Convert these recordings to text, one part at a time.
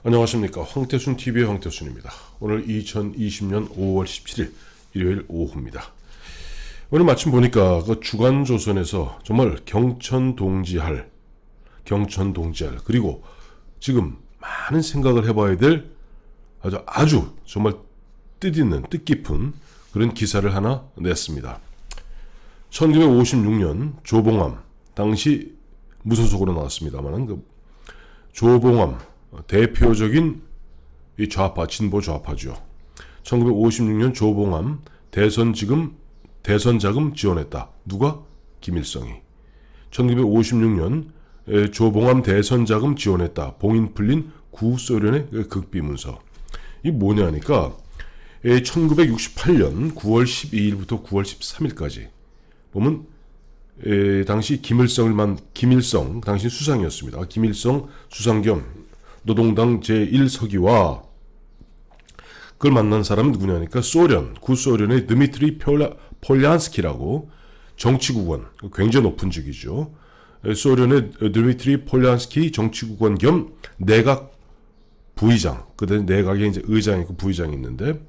안녕하십니까. 황태순TV의 황태순입니다. 오늘 2020년 5월 17일 일요일 오후입니다. 오늘 마침 보니까 그 주간조선에서 정말 경천동지할 그리고 지금 많은 생각을 해봐야 될 아주 정말 뜻깊은 그런 기사를 하나 냈습니다. 1956년 조봉암, 당시 무소속으로 나왔습니다만 그 조봉암 대표적인 이 좌파, 진보 좌파죠. 1956년 조봉암 대선 자금 지원했다. 누가? 김일성이. 1956년 조봉암 대선 자금 지원했다. 봉인 풀린 구소련의 극비문서. 이 뭐냐니까 1968년 9월 12일부터 9월 13일까지 보면 당시 김일성 당시 수상이었습니다. 김일성 수상 겸 노동당 제1서기와 그걸 만난 사람은 누구냐니까 구소련의 드미트리 폴란스키라고 정치국원, 굉장히 높은 직이죠. 소련의 드미트리 폴란스키 정치국원 겸 내각 부의장, 그때 내각에 이제 의장이 있고 부의장이 있는데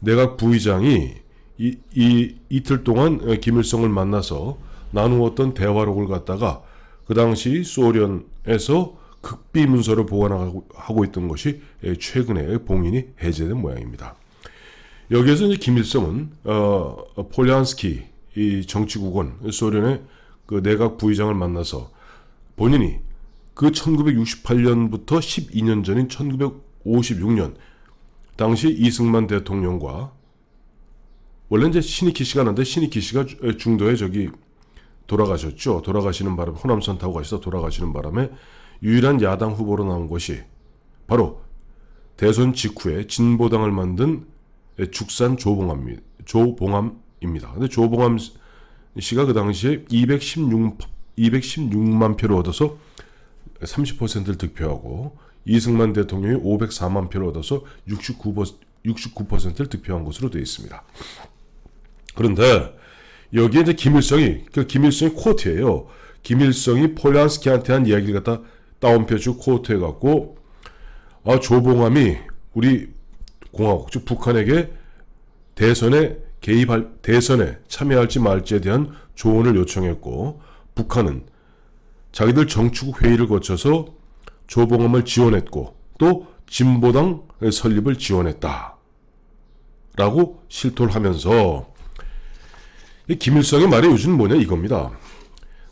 내각 부의장이 이틀 동안 김일성을 만나서 나누었던 대화록을 갖다가 그 당시 소련에서 극비 문서를 보관하고 있던 것이 최근에 봉인이 해제된 모양입니다. 여기에서 이제 김일성은 폴란스키 이 정치국원 소련의 그 내각 부의장을 만나서 본인이 그 1968년부터 12년 전인 1956년 당시 이승만 대통령과 원래 이제 신익희 씨가 나는데 신익희 씨가 중도에 돌아가셨죠. 돌아가시는 바람에 호남선 타고 가시다 돌아가시는 바람에 유일한 야당 후보로 나온 것이 바로 대선 직후에 진보당을 만든 죽산 조봉암입니다. 근데 조봉암 씨가 그 당시에 216만 표를 얻어서 30%를 득표하고 이승만 대통령이 504만 표를 얻어서 69%를 득표한 것으로 되어 있습니다. 그런데 여기에 이제 김일성이 코트예요. 김일성이 폴란스키한테 한 이야기를 갖다 다운표주 코트해갖고 조봉암이 우리 공화국 즉 북한에게 대선에 참여할지 말지에 대한 조언을 요청했고 북한은 자기들 정치국 회의를 거쳐서 조봉암을 지원했고 또 진보당 설립을 지원했다 라고 실토를 하면서 김일성의 말이 요즘 뭐냐 이겁니다.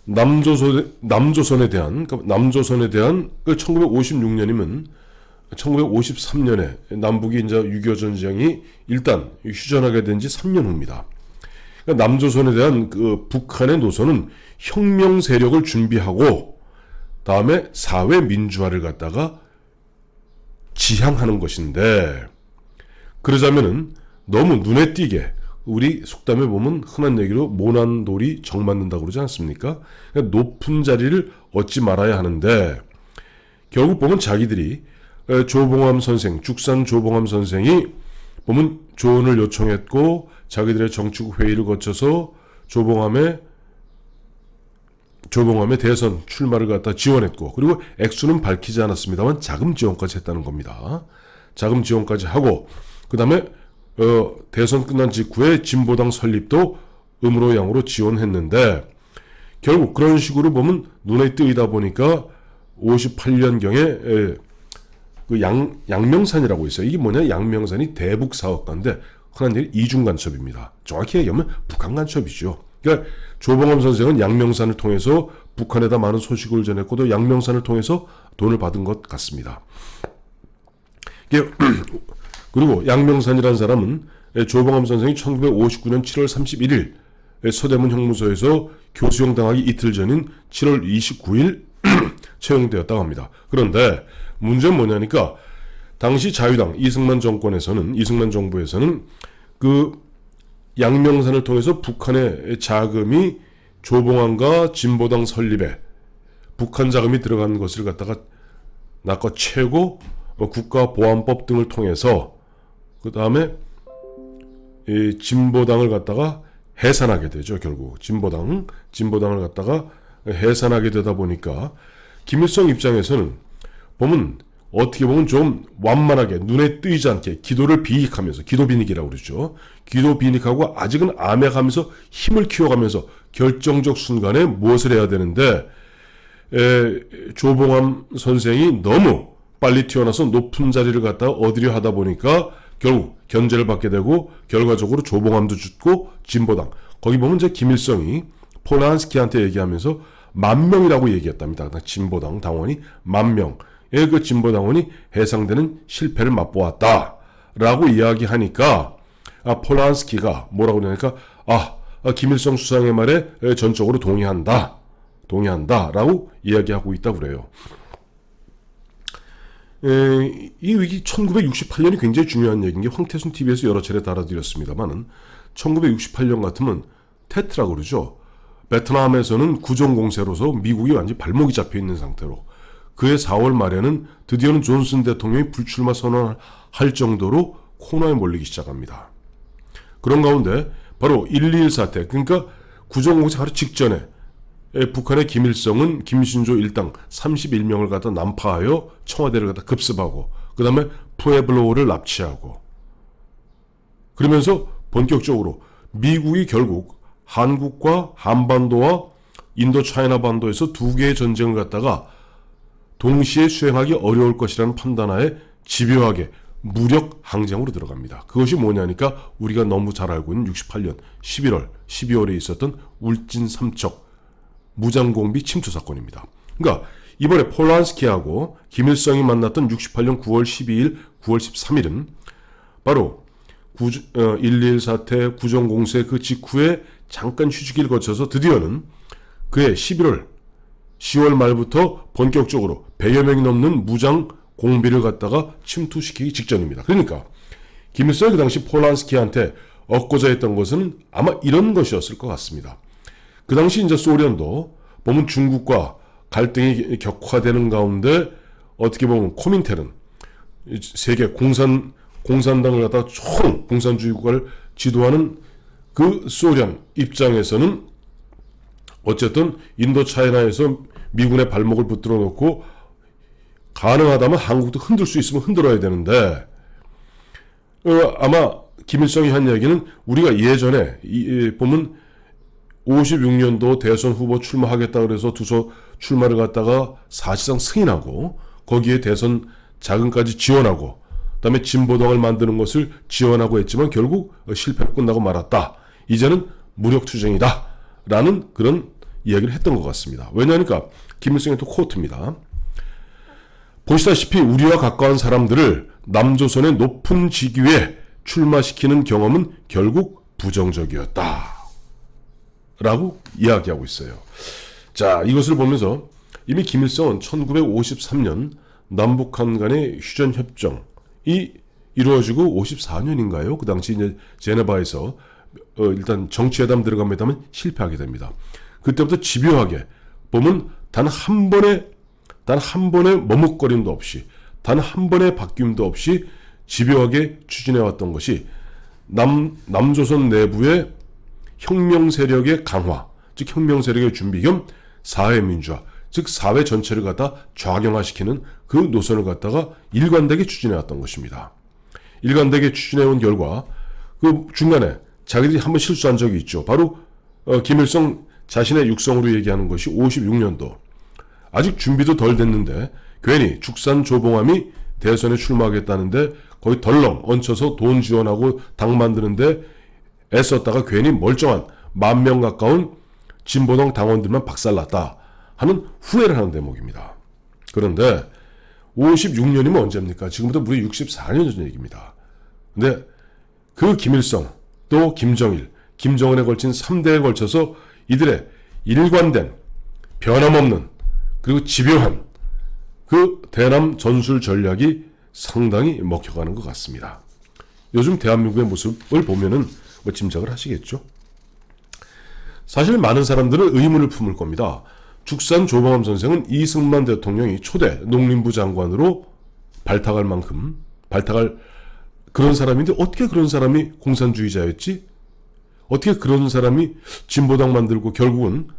남조선에 대한 1956년이면 1953년에 남북이 이제 6.25 전쟁이 일단 휴전하게 된 지 3년 후입니다. 그러니까 남조선에 대한 그 북한의 노선은 혁명 세력을 준비하고 다음에 사회 민주화를 갖다가 지향하는 것인데 그러자면은 너무 눈에 띄게 우리 속담에 보면 흔한 얘기로 모난돌이 정 맞는다고 그러지 않습니까? 그러니까 높은 자리를 얻지 말아야 하는데 결국 보면 자기들이 죽산 조봉암 선생이 보면 조언을 요청했고 자기들의 정치국 회의를 거쳐서 조봉암의 대선 출마를 갖다 지원했고 그리고 액수는 밝히지 않았습니다만 자금 지원까지 했다는 겁니다. 자금 지원까지 하고 그 다음에 대선 끝난 직후에 진보당 설립도 음으로 양으로 지원했는데 결국 그런 식으로 보면 눈에 띄다 보니까 58년경에 그 양명산이라고 있어요. 이게 뭐냐? 양명산이 대북 사업가인데 흔한 얘기 이중 간첩입니다. 정확히 얘기하면 북한 간첩이죠. 그러니까 조봉암 선생은 양명산을 통해서 북한에다 많은 소식을 전했고 또 양명산을 통해서 돈을 받은 것 같습니다. 그리고 양명산이라는 사람은 조봉암 선생이 1959년 7월 31일 서대문 형무소에서 교수형 당하기 이틀 전인 7월 29일 채용되었다고 합니다. 그런데 문제는 뭐냐니까 당시 자유당 이승만 정부에서는 그 양명산을 통해서 북한의 자금이 조봉암과 진보당 설립에 북한 자금이 들어간 것을 갖다가 낚아채고 국가보안법 등을 통해서 그 다음에 진보당을 갖다가 해산하게 되죠. 결국 진보당을 갖다가 해산하게 되다 보니까 김일성 입장에서는 보면 어떻게 보면 좀 완만하게 눈에 띄지 않게 기도를 비익하면서, 기도 비닉이라고 그러죠. 기도 비닉하고 아직은 암해가면서 힘을 키워가면서 결정적 순간에 무엇을 해야 되는데, 조봉암 선생이 너무 빨리 튀어나서 높은 자리를 갖다가 얻으려 하다 보니까 결국 견제를 받게 되고 결과적으로 조봉암도 죽고 진보당, 거기 보면 이제 김일성이 폴란스키한테 얘기하면서 10,000명이라고 얘기했답니다. 진보당 당원이 10,000명의 그 진보당원이 해상되는 실패를 맛보았다 라고 이야기하니까 폴란스키가 뭐라고 그러니까 김일성 수상의 말에 전적으로 동의한다 라고 이야기하고 있다고 그래요. 이 위기 1968년이 굉장히 중요한 얘기인 게 황태순 TV에서 여러 차례 달아드렸습니다만은 1968년 같으면 테트라고 그러죠. 베트남에서는 구정공세로서 미국이 완전히 발목이 잡혀있는 상태로 그해 4월 말에는 드디어는 존슨 대통령이 불출마 선언할 정도로 코너에 몰리기 시작합니다. 그런 가운데 바로 1.21 사태, 그러니까 구정공세 하루 직전에 북한의 김일성은 김신조 일당 31명을 갖다 난파하여 청와대를 갖다 급습하고 그 다음에 푸에블로를 납치하고 그러면서 본격적으로 미국이 결국 한국과 한반도와 인도차이나 반도에서 두 개의 전쟁을 갖다가 동시에 수행하기 어려울 것이라는 판단하에 집요하게 무력 항쟁으로 들어갑니다. 그것이 뭐냐니까 우리가 너무 잘 알고 있는 68년 11월, 12월에 있었던 울진 삼척 무장공비 침투 사건입니다. 그러니까 이번에 폴란스키하고 김일성이 만났던 68년 9월 12일, 9월 13일은 바로 1.21 사태, 구정공세 그 직후에 잠깐 휴식기를 거쳐서 드디어는 그해 11월, 10월 말부터 본격적으로 100여 명이 넘는 무장 공비를 갖다가 침투시키기 직전입니다. 그러니까 김일성이 그 당시 폴란스키한테 얻고자 했던 것은 아마 이런 것이었을 것 같습니다. 그 당시 이제 소련도 보면 중국과 갈등이 격화되는 가운데 어떻게 보면 코민텔은 세계 공산당을 갖다가 총 공산주의 국가를 지도하는 그 소련 입장에서는 어쨌든 인도차이나에서 미군의 발목을 붙들어 놓고 가능하다면 한국도 흔들 수 있으면 흔들어야 되는데 아마 김일성이 한 얘기는 우리가 예전에 보면 56년도 대선 후보 출마하겠다 그래서 두서 출마를 갖다가 사실상 승인하고 거기에 대선 자금까지 지원하고 그다음에 진보당을 만드는 것을 지원하고 했지만 결국 실패로 끝나고 말았다. 이제는 무력투쟁이다 라는 그런 이야기를 했던 것 같습니다. 왜냐하니까 김일성의 또 코트입니다. 보시다시피 우리와 가까운 사람들을 남조선의 높은 직위에 출마시키는 경험은 결국 부정적이었다 라고 이야기하고 있어요. 자, 이것을 보면서 이미 김일성은 1953년 남북한 간의 휴전협정이 이루어지고 54년인가요? 그 당시 이제 제네바에서 일단 정치회담 들어갑니다만 실패하게 됩니다. 그때부터 집요하게 보면 단 한 번의 머뭇거림도 없이 단 한 번의 바뀜도 없이 집요하게 추진해왔던 것이 남조선 내부의 혁명 세력의 강화, 즉 혁명 세력의 준비 겸 사회민주화, 즉 사회 전체를 갖다 좌경화시키는 그 노선을 갖다가 일관되게 추진해왔던 것입니다. 일관되게 추진해온 결과 그 중간에 자기들이 한번 실수한 적이 있죠. 바로 김일성 자신의 육성으로 얘기하는 것이 56년도 아직 준비도 덜 됐는데 괜히 죽산 조봉암이 대선에 출마하겠다는데 거의 덜렁 얹혀서 돈 지원하고 당 만드는데 애썼다가 괜히 멀쩡한 10,000명 가까운 진보당 당원들만 박살났다 하는 후회를 하는 대목입니다. 그런데 56년이면 언제입니까? 지금부터 무려 64년 전 얘기입니다. 근데 그 김일성 또 김정일, 김정은에 걸친 3대에 걸쳐서 이들의 일관된 변함없는 그리고 집요한 그 대남 전술 전략이 상당히 먹혀가는 것 같습니다. 요즘 대한민국의 모습을 보면은 짐작을 하시겠죠. 사실 많은 사람들은 의문을 품을 겁니다. 죽산 조봉암 선생은 이승만 대통령이 초대 농림부 장관으로 발탁할 그런 사람인데 어떻게 그런 사람이 공산주의자였지? 어떻게 그런 사람이 진보당 만들고 결국은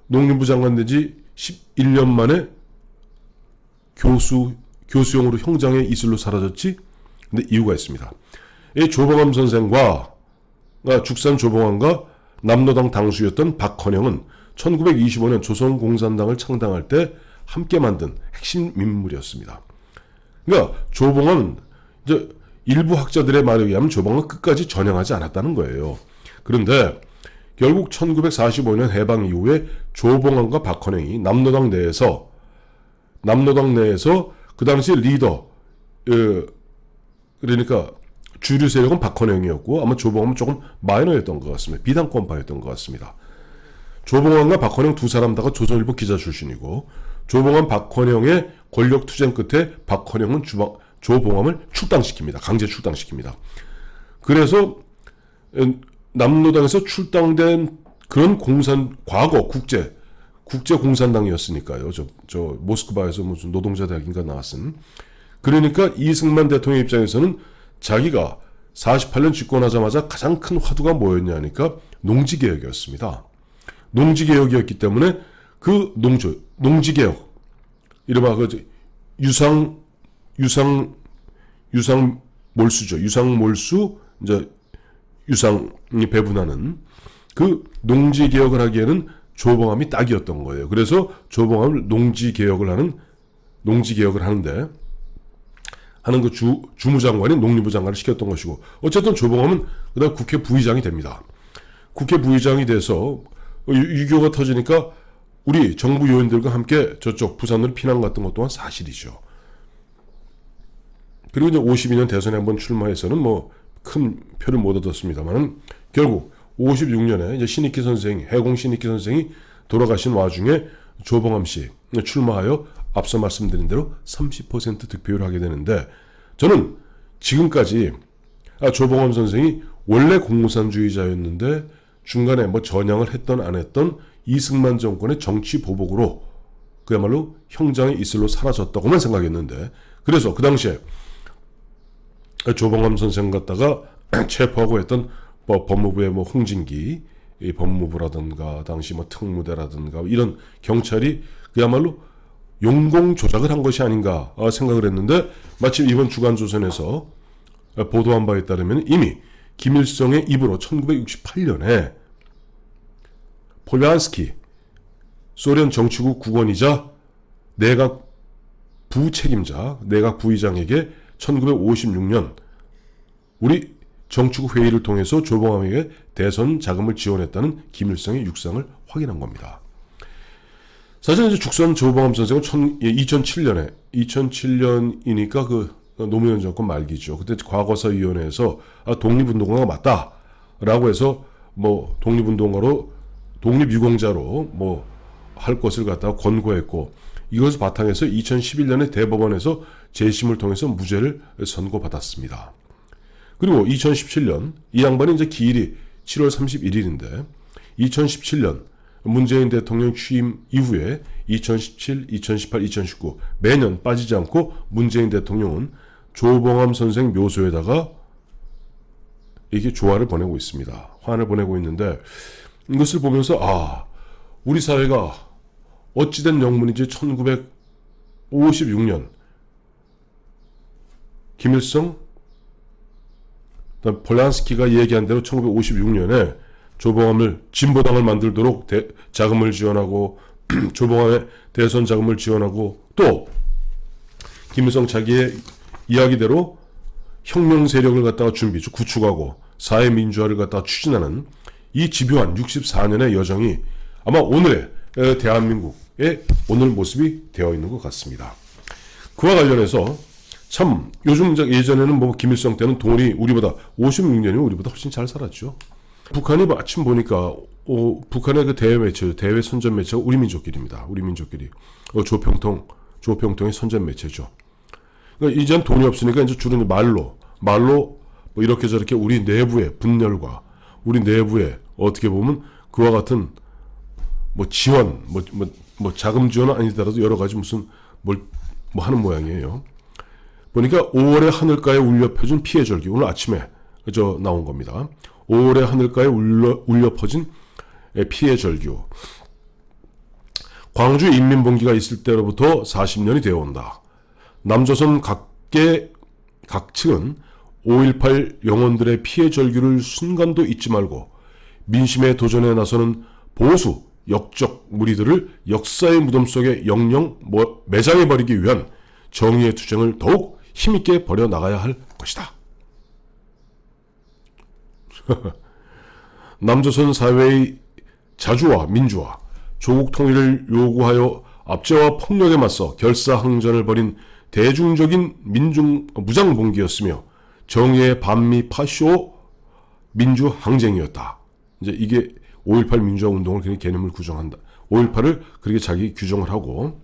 농림부 장관 되지 11년 만에 교수형으로 형장의 이슬로 사라졌지? 근데 이유가 있습니다. 이 조봉암 선생과 죽산 조봉암과 남로당 당수였던 박헌영은 1925년 조선공산당을 창당할 때 함께 만든 핵심 인물이었습니다. 그러니까 조봉암은 이제 일부 학자들의 말에 의하면 조봉암은 끝까지 전향하지 않았다는 거예요. 그런데 결국 1945년 해방 이후에 조봉암과 박헌영이 남로당 내에서 그 당시 리더, 그러니까 주류 세력은 박헌영이었고 아마 조봉암은 조금 마이너였던 것 같습니다. 비단권파였던 것 같습니다. 조봉암과 박헌영 두 사람 다가 조선일보 기자 출신이고 조봉암 박헌영의 권력 투쟁 끝에 박헌영은 조봉암을 출당시킵니다. 강제 출당시킵니다. 그래서 남로당에서 출당된 그런 과거 국제 공산당이었으니까요. 저 모스크바에서 무슨 노동자대학인가 나왔은. 그러니까 이승만 대통령 입장에서는 자기가 48년 집권하자마자 가장 큰 화두가 뭐였냐니까 농지개혁이었습니다. 농지개혁이었기 때문에 그 농지개혁, 이른바 그 유상몰수죠. 유상몰수, 이제 유상이 배분하는 그 농지개혁을 하기에는 조봉암이 딱이었던 거예요. 그래서 조봉암을 농지개혁을 하는데 하는 그 주무장관이 농림부 장관을 시켰던 것이고, 어쨌든 조봉암은 그다음 국회 부의장이 됩니다. 국회 부의장이 돼서 6.25가 터지니까 우리 정부 요인들과 함께 저쪽 부산으로 피난 갔던 것 또한 사실이죠. 그리고 이제 52년 대선에 한번 출마해서는 뭐 큰 표를 못 얻었습니다만은 결국 56년에 이제 신익희 선생이, 해공 신익희 선생이 돌아가신 와중에 조봉암 씨 출마하여 앞서 말씀드린 대로 30% 득표율을 하게 되는데, 저는 지금까지 조봉암 선생이 원래 공산주의자였는데 중간에 뭐 전향을 했던 안 했던 이승만 정권의 정치 보복으로 그야말로 형장의 이슬로 사라졌다고만 생각했는데, 그래서 그 당시에 조봉암 선생 갖다가 체포하고 했던 법무부의 뭐 홍진기 법무부라든가 당시 뭐 특무대라든가 이런 경찰이 그야말로 용공 조작을 한 것이 아닌가 생각을 했는데, 마침 이번 주간조선에서 보도한 바에 따르면 이미 김일성의 입으로 1968년에 폴란스키 소련 정치국 국원이자 내각 부책임자, 내각 부의장에게 1956년 우리 정치국 회의를 통해서 조봉암에게 대선 자금을 지원했다는 김일성의 육상을 확인한 겁니다. 사실 이제 죽산 조봉암 선생은 2007년이니까 그 노무현 정권 말기죠. 그때 과거사위원회에서 독립운동가가 맞다라고 해서 뭐 독립유공자로 뭐 할 것을 갖다가 권고했고, 이것을 바탕해서 2011년에 대법원에서 재심을 통해서 무죄를 선고받았습니다. 그리고 2017년 이 양반이 이제 기일이 7월 31일인데 2017년 문재인 대통령 취임 이후에 2017, 2018, 2019 매년 빠지지 않고 문재인 대통령은 조봉암 선생 묘소에다가 이게 조화를 보내고 있습니다. 환을 보내고 있는데, 이것을 보면서 우리 사회가 어찌된 영문인지 1956년 김일성, 폴란스키가 얘기한 대로 1956년에 조봉암을 진보당을 만들도록 자금을 지원하고 조봉암의 대선 자금을 지원하고, 또 김일성 자기의 이야기대로 혁명 세력을 갖다가 구축하고 사회민주화를 갖다가 추진하는 이 집요한 64년의 여정이 아마 오늘의 대한민국의 오늘 모습이 되어 있는 것 같습니다. 그와 관련해서 참 요즘 예전에는 뭐 김일성 때는 돈이 우리보다 56년이면 우리보다 훨씬 잘 살았죠. 북한이 아침 보니까 북한의 그 대외 매체죠. 대외 선전 매체가 우리민족길입니다. 우리민족길이 조평통의 선전 매체죠. 그러니까 이젠 돈이 없으니까 이제 주로 말로 뭐 이렇게 저렇게 우리 내부의 분열과 우리 내부의 어떻게 보면 그와 같은 뭐 지원 뭐 자금 지원은 아니더라도 여러 가지 무슨 뭐 하는 모양이에요. 보니까 5월의 하늘가에 울려 펴진 피해 절기, 오늘 아침에 나온 겁니다. 5월의 하늘가에 울려 퍼진 피해 절규. 광주 인민봉기가 있을 때로부터 40년이 되어 온다. 남조선 각 측은 5.18 영혼들의 피해 절규를 순간도 잊지 말고 민심의 도전에 나서는 보수 역적 무리들을 역사의 무덤 속에 영영 매장해버리기 위한 정의의 투쟁을 더욱 힘있게 벌여나가야 할 것이다. 남조선 사회의 자주와 민주화, 조국 통일을 요구하여 압제와 폭력에 맞서 결사항전을 벌인 대중적인 무장봉기였으며 정의의 반미 파쇼 민주항쟁이었다. 이제 이게 5.18 민주화 운동을 그렇게 개념을 구성한다. 5.18을 그렇게 자기 규정을 하고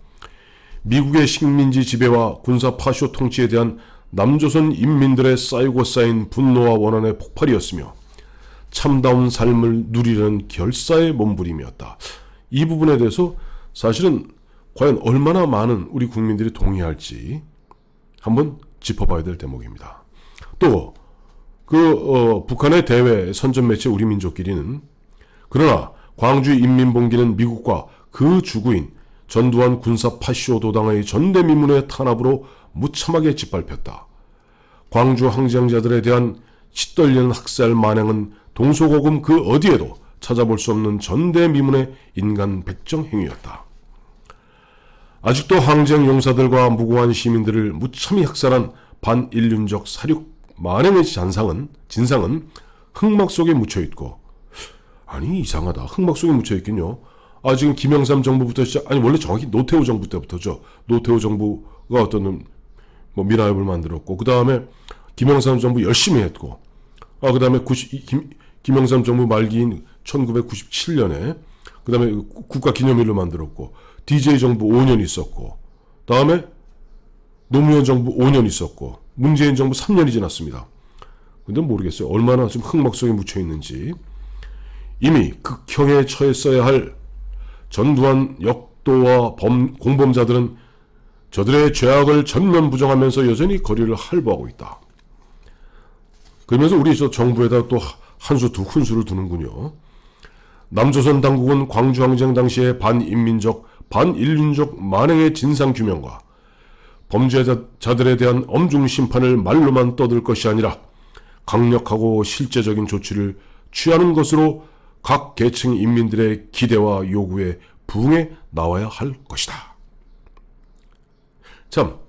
미국의 식민지 지배와 군사 파쇼 통치에 대한 남조선 인민들의 쌓이고 쌓인 분노와 원한의 폭발이었으며 참다운 삶을 누리려는 결사의 몸부림이었다. 이 부분에 대해서 사실은 과연 얼마나 많은 우리 국민들이 동의할지 한번 짚어봐야 될 대목입니다. 또 북한의 대외 선전 매체 우리 민족끼리는 그러나 광주 인민봉기는 미국과 그 주구인 전두환 군사 파쇼 도당의 전대미문의 탄압으로 무참하게 짓밟혔다. 광주 항쟁자들에 대한 치떨리는 학살 만행은 동서고금 그 어디에도 찾아볼 수 없는 전대미문의 인간 백정 행위였다. 아직도 항쟁 용사들과 무고한 시민들을 무참히 학살한 반인륜적 사륙 만행의 진상은 흑막 속에 묻혀있고, 아니 이상하다, 흑막 속에 묻혀있긴요. 지금 김영삼 정부부터 원래 정확히 노태우 정부 때부터죠. 노태우 정부가 어떤 미라협을 만들었고, 그 다음에 김영삼 정부 열심히 했고, 그 다음에 김영삼 정부 말기인 1997년에 그 다음에 국가기념일로 만들었고, DJ 정부 5년 있었고, 다음에 노무현 정부 5년 있었고, 문재인 정부 3년이 지났습니다. 근데 모르겠어요. 얼마나 지금 흑막 속에 묻혀 있는지. 이미 극형에 처했어야 할 전두환 역도와 공범자들은 저들의 죄악을 전면 부정하면서 여전히 거리를 할보하고 있다. 그러면서 우리 정부에다 또 한 수 두 큰수를 두는군요. 남조선 당국은 광주항쟁 당시의 반인민적, 반인륜적 만행의 진상규명과 범죄자들에 대한 엄중 심판을 말로만 떠들 것이 아니라 강력하고 실제적인 조치를 취하는 것으로 각 계층 인민들의 기대와 요구에 부응해 나와야 할 것이다. 참,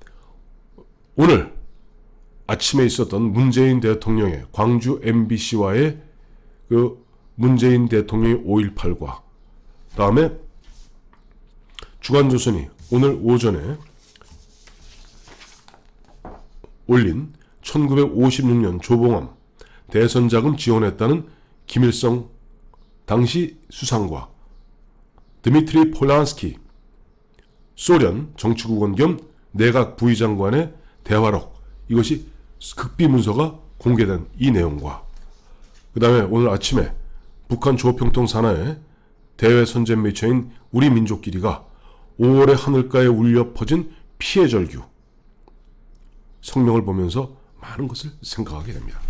오늘 아침에 있었던 문재인 대통령의 광주 MBC와의 문재인 대통령의 5.18과 다음에 주간조선이 오늘 오전에 올린 1956년 조봉암 대선자금 지원했다는 김일성 당시 수상과 드미트리 폴란스키 소련 정치국원 겸 내각 부의장관의 대화록, 이것이 극비문서가 공개된 이 내용과 그 다음에 오늘 아침에 북한 조평통 산하의 대외 선전 매체인 우리 민족끼리가 5월의 하늘가에 울려 퍼진 피해 절규 성명을 보면서 많은 것을 생각하게 됩니다.